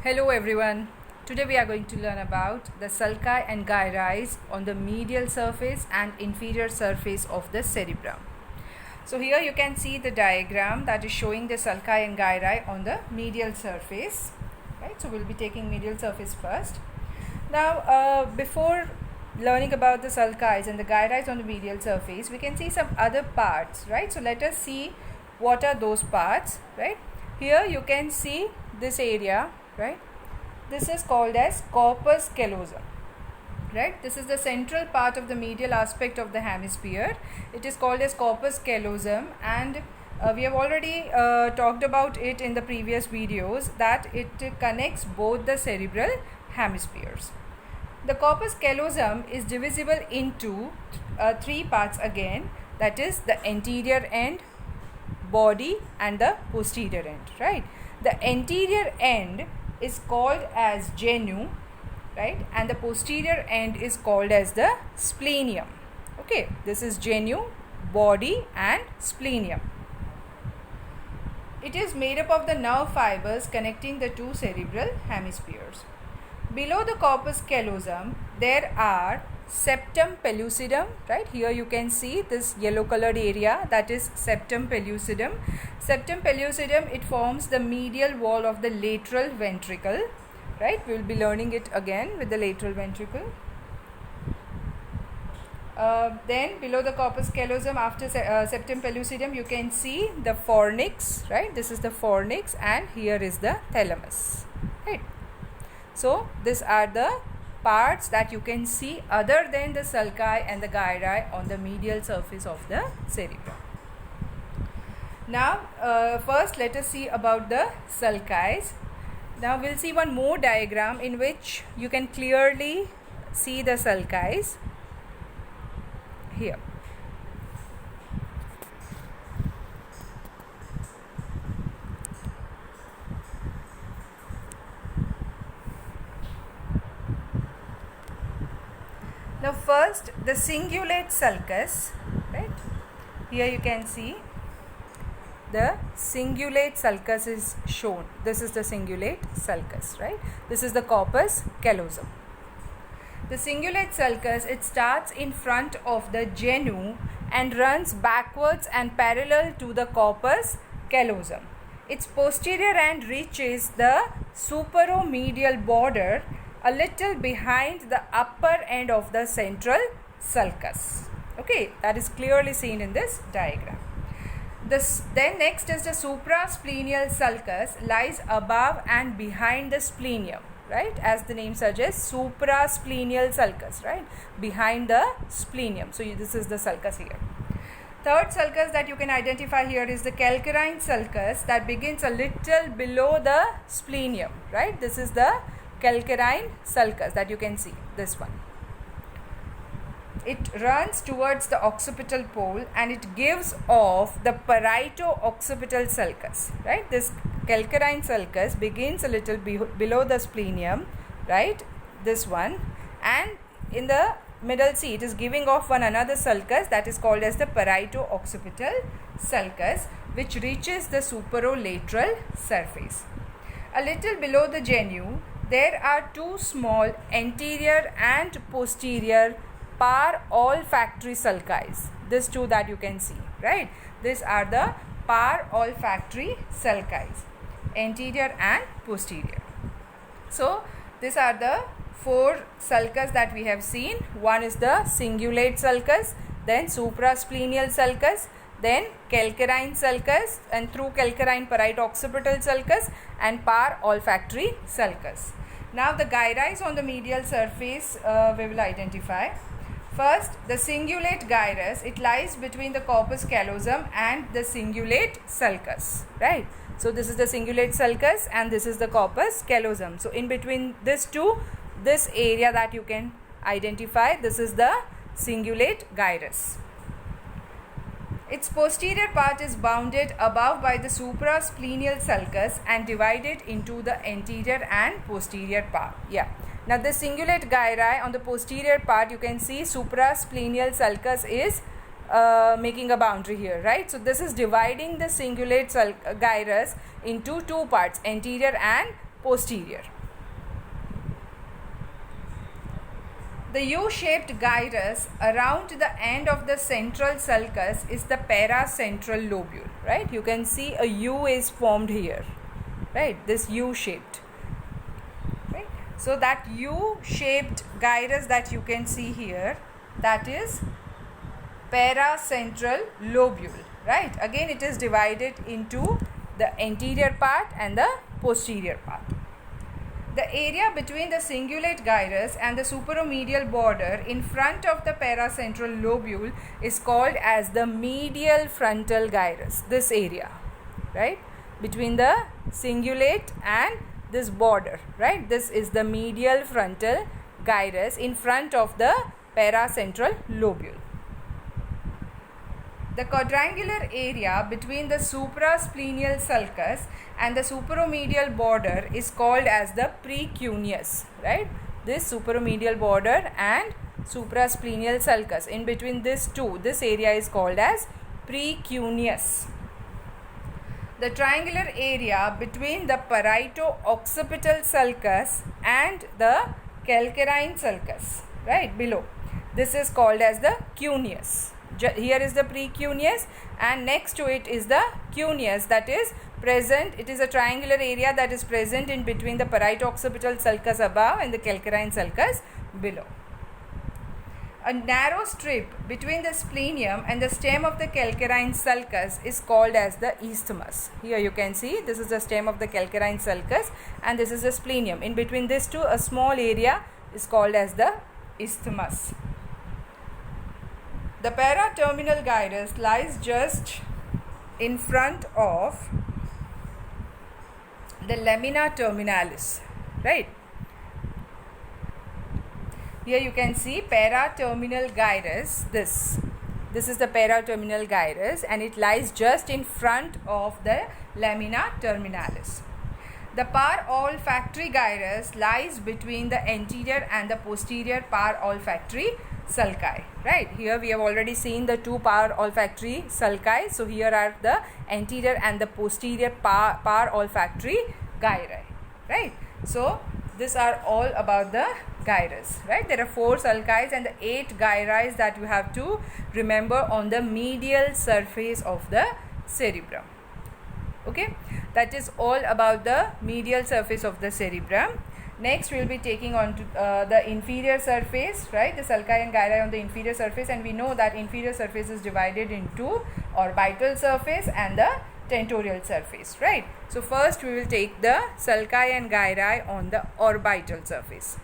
Hello everyone. Today we are going to learn about the sulci and gyri on the medial surface and inferior surface of the cerebrum. So here you can see the diagram that is showing the sulci and gyri on the medial surface. Right? So we'll be taking medial surface first. Now before learning about the sulci and the gyri on the medial surface, we can see some other parts, right? So let us see what are those parts, right? Here you can see this area, right? This is called as corpus callosum, right? This is the central part of the medial aspect of the hemisphere. It is called as corpus callosum, and we have already talked about it in the previous videos that it connects both the cerebral hemispheres. The corpus callosum is divisible into three parts again, that is the anterior end, body and the posterior end, right? The anterior end is called as genu, right? And the posterior end is called as the splenium. Okay, this is genu, body and splenium. It is made up of the nerve fibers connecting the two cerebral hemispheres. Below the corpus callosum, there are septum pellucidum, right? Here you can see this yellow colored area, that is septum pellucidum. Septum pellucidum, it forms the medial wall of the lateral ventricle, right? We will be learning it again with the lateral ventricle. Then below the corpus callosum, after septum pellucidum, you can see the fornix, right? This is the fornix, and here is the thalamus, right? So these are the parts that you can see other than the sulci and the gyri on the medial surface of the cerebrum. Now first let us see about the sulci. Now we'll see one more diagram in which you can clearly see the sulci here. Now first the cingulate sulcus, right? Here you can see the cingulate sulcus is shown. This is the cingulate sulcus, right? This is the corpus callosum. The cingulate sulcus, it starts in front of the genu and runs backwards and parallel to the corpus callosum. Its posterior end reaches the superomedial border a little behind the upper end of the central sulcus. Okay, that is clearly seen in this diagram. Then next is the suprasplenial sulcus, lies above and behind the splenium, right? As the name suggests, suprasplenial sulcus, right? Behind the splenium. So this is the sulcus here. Third sulcus that you can identify here is the calcarine sulcus, that begins a little below the splenium, right? This is the calcarine sulcus that you can see, this one. It runs towards the occipital pole and it gives off the parieto-occipital sulcus, right? This calcarine sulcus begins a little below the splenium, right? This one, and in the middle, see, it is giving off one another sulcus that is called as the parieto-occipital sulcus, which reaches the superolateral surface. A little below the genu, there are two small anterior and posterior par-olfactory sulci. These two that you can see, right? These are the par-olfactory sulci, anterior and posterior. So these are the four sulcus that we have seen. One is the cingulate sulcus, then suprasplenial sulcus, then calcarine sulcus, and through calcarine parieto-occipital sulcus, and par-olfactory sulcus. Now the gyri on the medial surface we will identify. First, the cingulate gyrus, it lies between the corpus callosum and the cingulate sulcus, right? So this is the cingulate sulcus and this is the corpus callosum. So in between these two, this area that you can identify, this is the cingulate gyrus. Its posterior part is bounded above by the suprasplenial sulcus and divided into the anterior and posterior part. Yeah. Now the cingulate gyri on the posterior part, you can see suprasplenial sulcus is making a boundary here, right? So this is dividing the cingulate gyrus into two parts, anterior and posterior. The U-shaped gyrus around the end of the central sulcus is the paracentral lobule, right? You can see a U is formed here, right? This U-shaped, right? So that U-shaped gyrus that you can see here, that is paracentral lobule, right? Again, it is divided into the anterior part and the posterior part. The area between the cingulate gyrus and the superomedial border in front of the paracentral lobule is called as the medial frontal gyrus. This area, right, between the cingulate and this border, right, this is the medial frontal gyrus in front of the paracentral lobule. The quadrangular area between the suprasplenial sulcus and the superomedial border is called as the precuneus, right? This superomedial border and suprasplenial sulcus, in between these two, this area is called as precuneus. The triangular area between the parieto-occipital sulcus and the calcarine sulcus, right, below, this is called as the cuneus. Here is the precuneus and next to it is the cuneus, that is present. It is a triangular area that is present in between the parieto-occipital sulcus above and the calcarine sulcus below. A narrow strip between the splenium and the stem of the calcarine sulcus is called as the isthmus. Here you can see this is the stem of the calcarine sulcus and this is the splenium. In between these two, a small area is called as the isthmus. The paraterminal gyrus lies just in front of the lamina terminalis, right? Here you can see paraterminal gyrus. This is the paraterminal gyrus and it lies just in front of the lamina terminalis. The parolfactory gyrus lies between the anterior and the posterior parolfactory sulci, right? Here we have already seen the two parolfactory sulci. So here are the anterior and the posterior parolfactory gyri, right? So these are all about the gyrus, right? There are 4 sulci and the 8 gyri that you have to remember on the medial surface of the cerebrum. Okay, that is all about the medial surface of the cerebrum. Next we will be taking on to the inferior surface, right? The sulci and gyri on the inferior surface, and we know that inferior surface is divided into orbital surface and the tentorial surface, right? So first we will take the sulci and gyri on the orbital surface.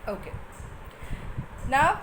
Okay. Now,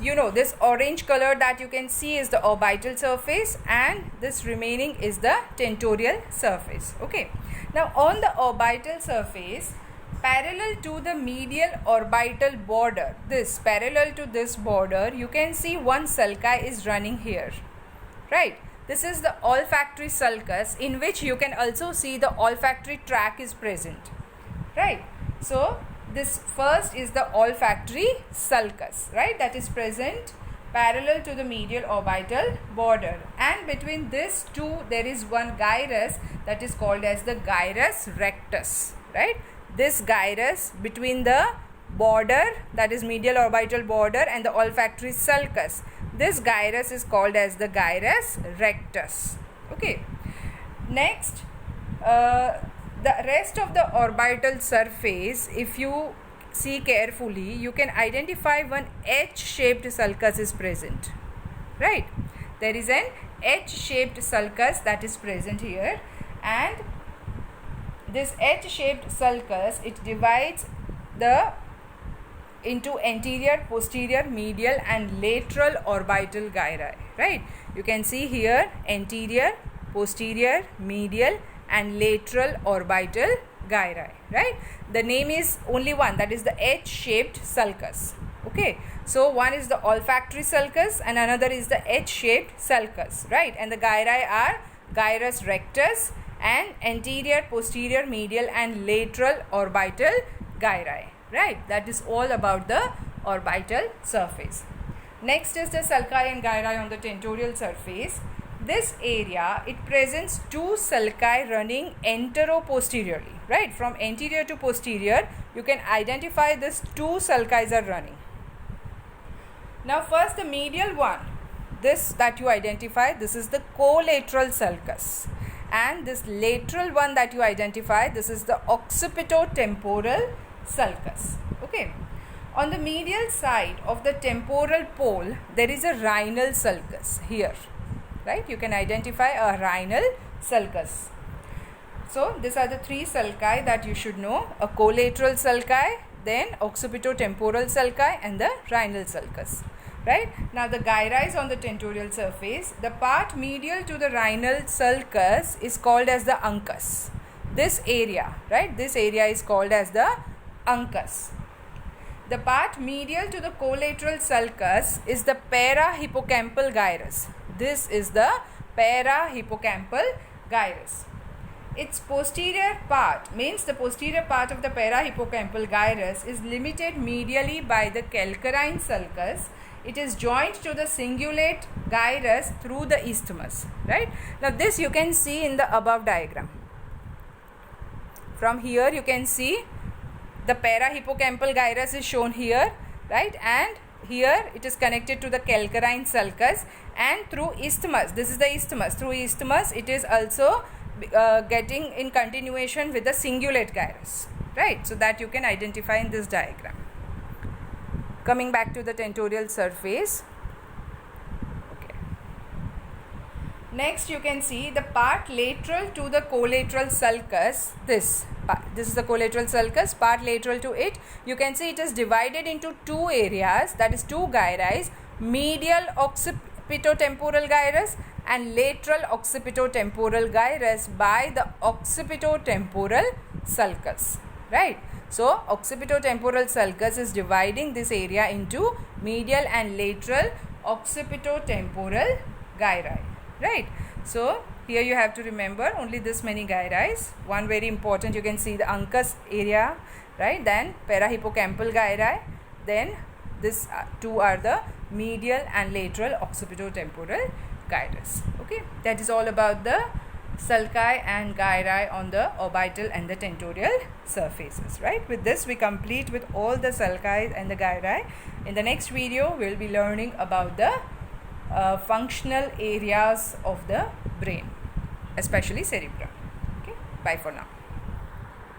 you know this orange color that you can see is the orbital surface and this remaining is the tentorial surface. Okay. Now, on the orbital surface, parallel to the medial orbital border, this parallel to this border, you can see one sulci is running here, right? This is the olfactory sulcus, in which you can also see the olfactory tract is present, right? So this first is the olfactory sulcus, right, that is present parallel to the medial orbital border, and between these two there is one gyrus that is called as the gyrus rectus, right? This gyrus between the border, that is medial orbital border, and the olfactory sulcus, this gyrus is called as the gyrus rectus. Okay. Next, the rest of the orbital surface, if you see carefully, you can identify one H-shaped sulcus is present, right? There is an H-shaped sulcus that is present here, and this H-shaped sulcus, it divides into anterior, posterior, medial and lateral orbital gyri, right? You can see here anterior, posterior, medial and lateral orbital gyri, right? The name is only one, that is the H-shaped sulcus. Okay, so one is the olfactory sulcus and another is the H-shaped sulcus, right? And the gyri are gyrus rectus and anterior, posterior, medial and lateral orbital gyri, right? That is all about the orbital surface. Next is the sulci and gyri on the tentorial surface. This area, it presents two sulci running entero-posteriorly, right? From anterior to posterior, you can identify this two sulci are running. Now first the medial one, this that you identify, this is the collateral sulcus, and this lateral one that you identify, this is the occipitotemporal sulcus. Okay. On the medial side of the temporal pole, there is a rhinal sulcus here, right? You can identify a rhinal sulcus. So these are the three sulci that you should know: a collateral sulci, then occipitotemporal sulci, and the rhinal sulcus. Right? Now the gyri is on the tentorial surface. The part medial to the rhinal sulcus is called as the uncus. This area, right? This area is called as the uncus. The part medial to the collateral sulcus is the parahippocampal gyrus. This is the parahippocampal gyrus. Its posterior part, means the posterior part of the parahippocampal gyrus, is limited medially by the calcarine sulcus. It is joined to the cingulate gyrus through the isthmus, right? Now this you can see in the above diagram. From here you can see the parahippocampal gyrus is shown here, right? And here it is connected to the calcarine sulcus, and through isthmus, this is the isthmus, through isthmus it is also getting in continuation with the cingulate gyrus, right? So that you can identify in this diagram. Coming back to the tentorial surface. Okay. Next you can see the part lateral to the collateral sulcus. This is the collateral sulcus. Part lateral to it, you can see it is divided into two areas, that is two gyri, medial occipitotemporal gyrus and lateral occipitotemporal gyrus, by the occipitotemporal sulcus, right? So occipitotemporal sulcus is dividing this area into medial and lateral occipitotemporal gyri, right? So here you have to remember only this many gyri. One very important, you can see the uncus area, right? Then parahippocampal gyri, then this two are the medial and lateral occipitotemporal gyrus. Okay, that is all about the sulci and gyri on the orbital and the tentorial surfaces, right? With this we complete with all the sulci and the gyri. In the next video we will be learning about the functional areas of the brain, especially cerebrum. Okay, bye for now.